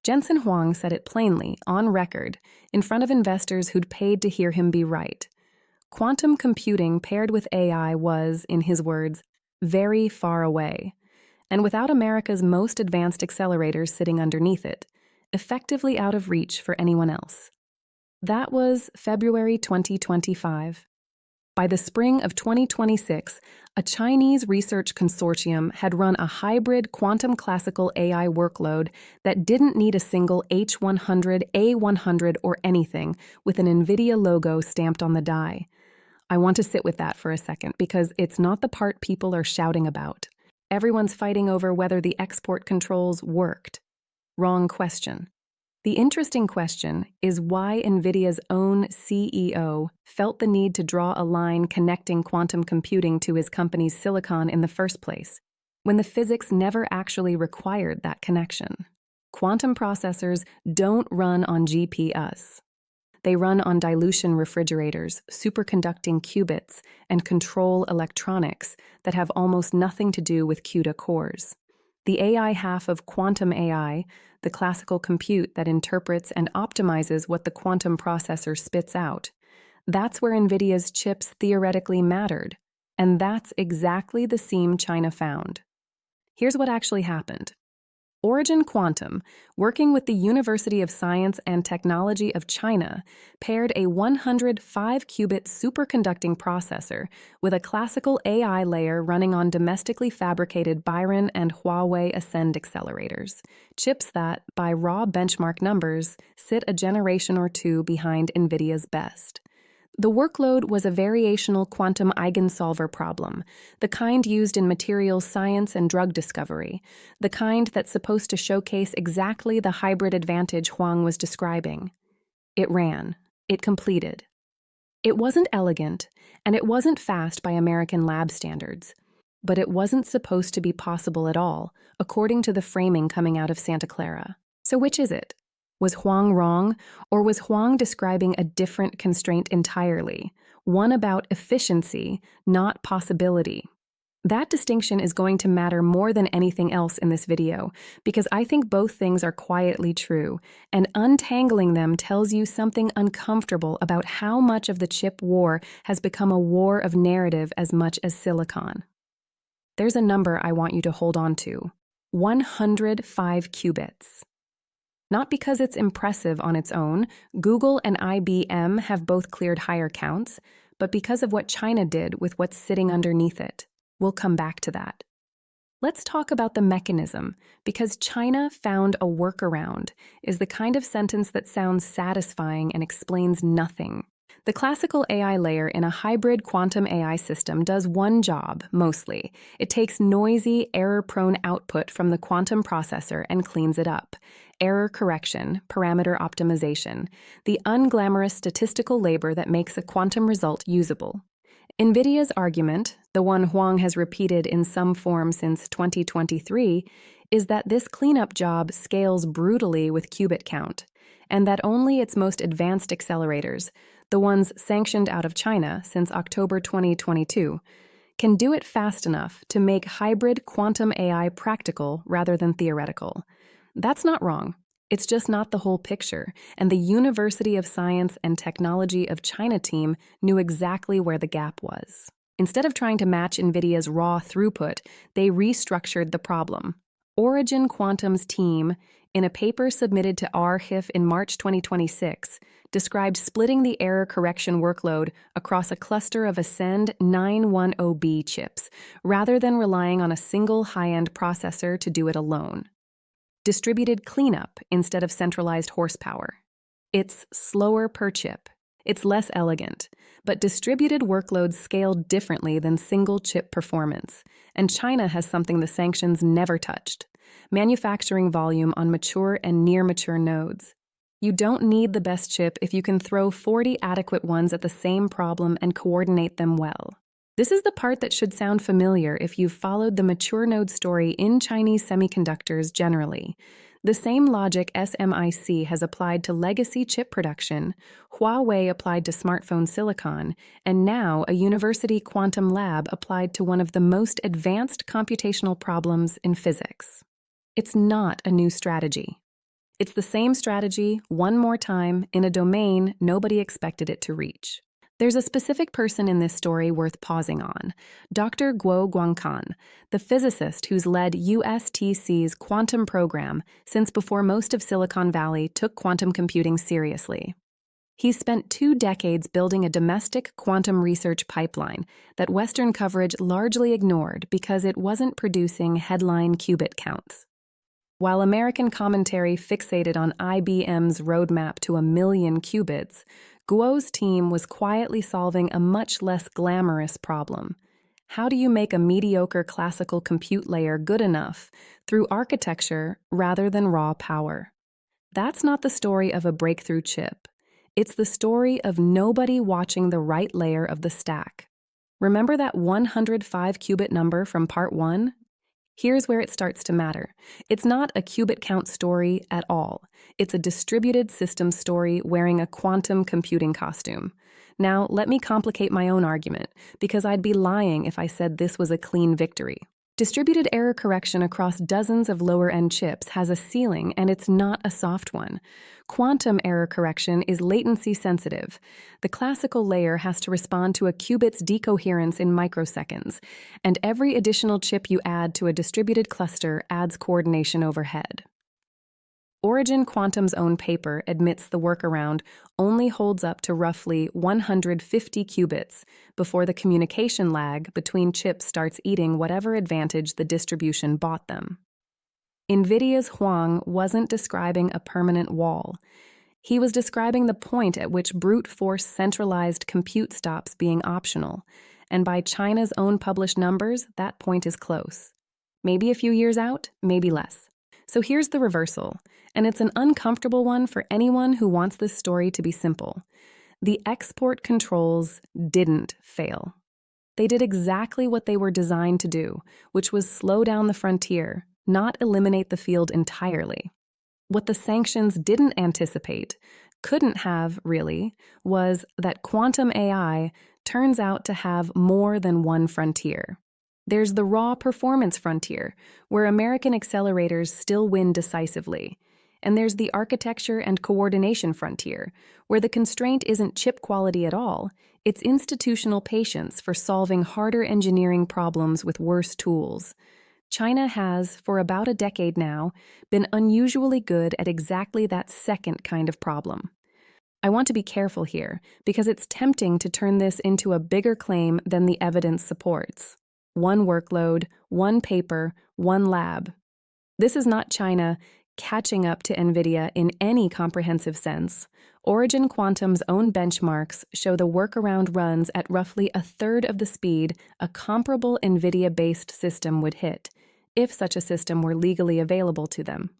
Jensen Huang said it plainly, on record, in front of investors who'd paid to hear him be right. Quantum computing paired with AI was, in his words, very far away, and without America's most advanced accelerators sitting underneath it, effectively out of reach for anyone else. That was February 2025. By the spring of 2026, a Chinese research consortium had run a hybrid quantum classical AI workload that didn't need a single H100, A100, or anything with an Nvidia logo stamped on the die. I want to sit with that for a second because it's not the part people are shouting about. Everyone's fighting over whether the export controls worked. Wrong question. The interesting question is why Nvidia's own CEO felt the need to draw a line connecting quantum computing to his company's silicon in the first place, when the physics never actually required that connection. Quantum processors don't run on GPUs. They run on dilution refrigerators, superconducting qubits, and control electronics that have almost nothing to do with CUDA cores. The AI half of quantum AI, the classical compute that interprets and optimizes what the quantum processor spits out, that's where Nvidia's chips theoretically mattered, and that's exactly the seam China found. Here's what actually happened. Origin Quantum, working with the University of Science and Technology of China, paired a 105-qubit superconducting processor with a classical AI layer running on domestically fabricated Byron and Huawei Ascend accelerators, chips that, by raw benchmark numbers, sit a generation or two behind Nvidia's best. The workload was a variational quantum eigensolver problem, the kind used in materials science and drug discovery, the kind that's supposed to showcase exactly the hybrid advantage Huang was describing. It ran. It completed. It wasn't elegant, and it wasn't fast by American lab standards, but it wasn't supposed to be possible at all, according to the framing coming out of Santa Clara. So which is it? Was Huang wrong, or was Huang describing a different constraint entirely, one about efficiency, not possibility? That distinction is going to matter more than anything else in this video, because I think both things are quietly true, and untangling them tells you something uncomfortable about how much of the chip war has become a war of narrative as much as silicon. There's a number I want you to hold on to: 105 qubits. Not because it's impressive on its own, Google and IBM have both cleared higher counts, but because of what China did with what's sitting underneath it. We'll come back to that. Let's talk about the mechanism, because China found a workaround is the kind of sentence that sounds satisfying and explains nothing. The classical AI layer in a hybrid quantum AI system does one job, mostly. It takes noisy, error-prone output from the quantum processor and cleans it up. Error correction, parameter optimization, the unglamorous statistical labor that makes a quantum result usable. Nvidia's argument, the one Huang has repeated in some form since 2023, is that this cleanup job scales brutally with qubit count, and that only its most advanced accelerators, the ones sanctioned out of China since October 2022, can do it fast enough to make hybrid quantum AI practical rather than theoretical. That's not wrong. It's just not the whole picture, and the University of Science and Technology of China team knew exactly where the gap was. Instead of trying to match Nvidia's raw throughput, they restructured the problem. Origin Quantum's team, in a paper submitted to RHIF in March 2026, described splitting the error correction workload across a cluster of Ascend 910B chips, rather than relying on a single high-end processor to do it alone. Distributed cleanup instead of centralized horsepower. It's slower per chip. It's less elegant, but distributed workloads scale differently than single-chip performance, and China has something the sanctions never touched: manufacturing volume on mature and near-mature nodes. You don't need the best chip if you can throw 40 adequate ones at the same problem and coordinate them well. This is the part that should sound familiar if you've followed the mature node story in Chinese semiconductors generally. The same logic SMIC has applied to legacy chip production, Huawei applied to smartphone silicon, and now a university quantum lab applied to one of the most advanced computational problems in physics. It's not a new strategy. It's the same strategy, one more time, in a domain nobody expected it to reach. There's a specific person in this story worth pausing on, Dr. Guo Guangcan, the physicist who's led USTC's quantum program since before most of Silicon Valley took quantum computing seriously. He's spent 2 decades building a domestic quantum research pipeline that Western coverage largely ignored because it wasn't producing headline qubit counts. While American commentary fixated on IBM's roadmap to 1,000,000 qubits, Guo's team was quietly solving a much less glamorous problem. How do you make a mediocre classical compute layer good enough through architecture rather than raw power? That's not the story of a breakthrough chip. It's the story of nobody watching the right layer of the stack. Remember that 105 qubit number from part 1? Here's where it starts to matter. It's not a qubit count story at all. It's a distributed system story wearing a quantum computing costume. Now, let me complicate my own argument, because I'd be lying if I said this was a clean victory. Distributed error correction across dozens of lower-end chips has a ceiling, and it's not a soft one. Quantum error correction is latency sensitive. The classical layer has to respond to a qubit's decoherence in microseconds, and every additional chip you add to a distributed cluster adds coordination overhead. Origin Quantum's own paper admits the workaround only holds up to roughly 150 qubits before the communication lag between chips starts eating whatever advantage the distribution bought them. Nvidia's Huang wasn't describing a permanent wall. He was describing the point at which brute force centralized compute stops being optional, and by China's own published numbers, that point is close. Maybe a few years out, maybe less. So here's the reversal, and it's an uncomfortable one for anyone who wants this story to be simple. The export controls didn't fail. They did exactly what they were designed to do, which was slow down the frontier, not eliminate the field entirely. What the sanctions didn't anticipate, couldn't have really, was that quantum AI turns out to have more than one frontier. There's the raw performance frontier, where American accelerators still win decisively. And there's the architecture and coordination frontier, where the constraint isn't chip quality at all, it's institutional patience for solving harder engineering problems with worse tools. China has, for about a decade now, been unusually good at exactly that second kind of problem. I want to be careful here, because it's tempting to turn this into a bigger claim than the evidence supports. One workload, one paper, one lab. This is not China catching up to Nvidia in any comprehensive sense. Origin Quantum's own benchmarks show the workaround runs at roughly a third of the speed a comparable Nvidia-based system would hit, if such a system were legally available to them.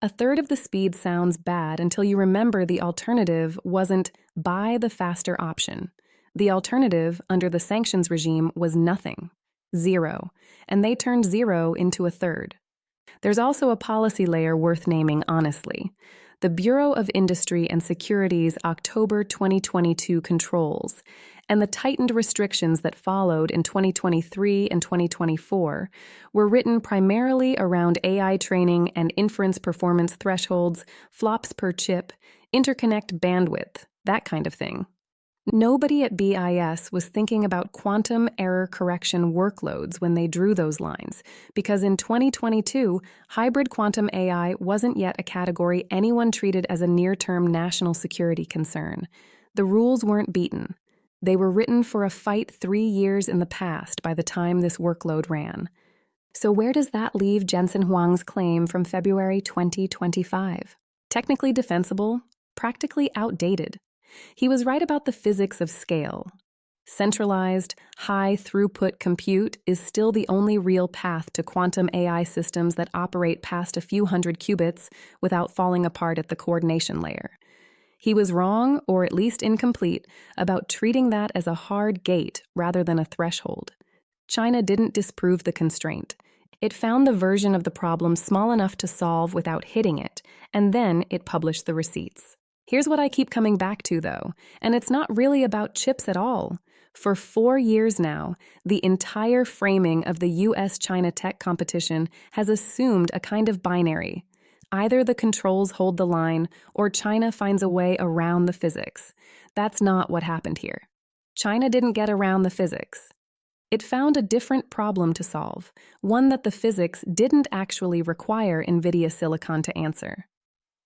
A third of the speed sounds bad until you remember the alternative wasn't buy the faster option. The alternative, under the sanctions regime, was nothing. 0, and they turned 0 into a third. There's also a policy layer worth naming honestly. The Bureau of Industry and Security's October 2022 controls and the tightened restrictions that followed in 2023 and 2024 were written primarily around AI training and inference performance thresholds, flops per chip, interconnect bandwidth, that kind of thing. Nobody at BIS was thinking about quantum error correction workloads when they drew those lines, because in 2022, hybrid quantum AI wasn't yet a category anyone treated as a near-term national security concern. The rules weren't beaten. They were written for a fight 3 years in the past by the time this workload ran. So where does that leave Jensen Huang's claim from February 2025? Technically defensible, practically outdated. He was right about the physics of scale. Centralized, high-throughput compute is still the only real path to quantum AI systems that operate past a few hundred qubits without falling apart at the coordination layer. He was wrong, or at least incomplete, about treating that as a hard gate rather than a threshold. China didn't disprove the constraint. It found the version of the problem small enough to solve without hitting it, and then it published the receipts. Here's what I keep coming back to, though, and it's not really about chips at all. For 4 years now, the entire framing of the US-China tech competition has assumed a kind of binary. Either the controls hold the line, or China finds a way around the physics. That's not what happened here. China didn't get around the physics. It found a different problem to solve, one that the physics didn't actually require Nvidia silicon to answer.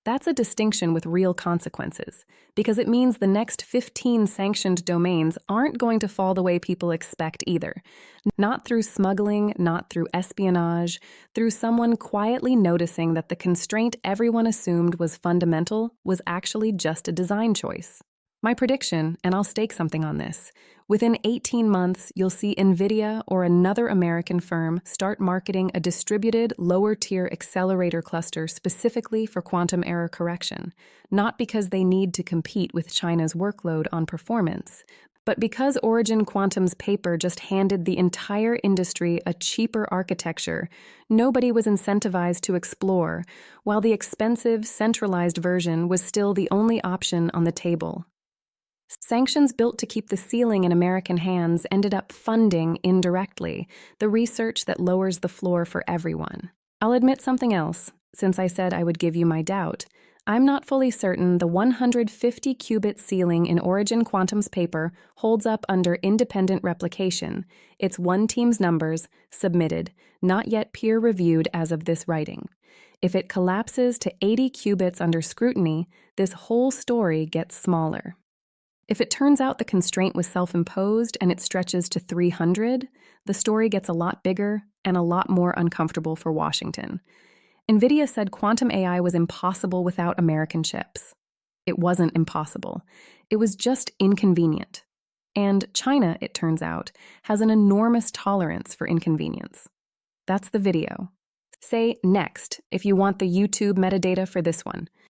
That's a distinction with real consequences, because it means the next 15 sanctioned domains aren't going to fall the way people expect either. Not through smuggling, not through espionage, through someone quietly noticing that the constraint everyone assumed was fundamental was actually just a design choice. My prediction, and I'll stake something on this, within 18 months, you'll see Nvidia or another American firm start marketing a distributed, lower-tier accelerator cluster specifically for quantum error correction, not because they need to compete with China's workload on performance, but because Origin Quantum's paper just handed the entire industry a cheaper architecture, nobody was incentivized to explore, while the expensive, centralized version was still the only option on the table. Sanctions built to keep the ceiling in American hands ended up funding, indirectly, the research that lowers the floor for everyone. I'll admit something else, since I said I would give you my doubt. I'm not fully certain the 150-qubit ceiling in Origin Quantum's paper holds up under independent replication. It's one team's numbers, submitted, not yet peer-reviewed as of this writing. If it collapses to 80 qubits under scrutiny, this whole story gets smaller. If it turns out the constraint was self-imposed and it stretches to 300, the story gets a lot bigger and a lot more uncomfortable for Washington. Nvidia said quantum AI was impossible without American chips. It wasn't impossible. It was just inconvenient. And China, it turns out, has an enormous tolerance for inconvenience. That's the video. Say next if you want the YouTube metadata for this one.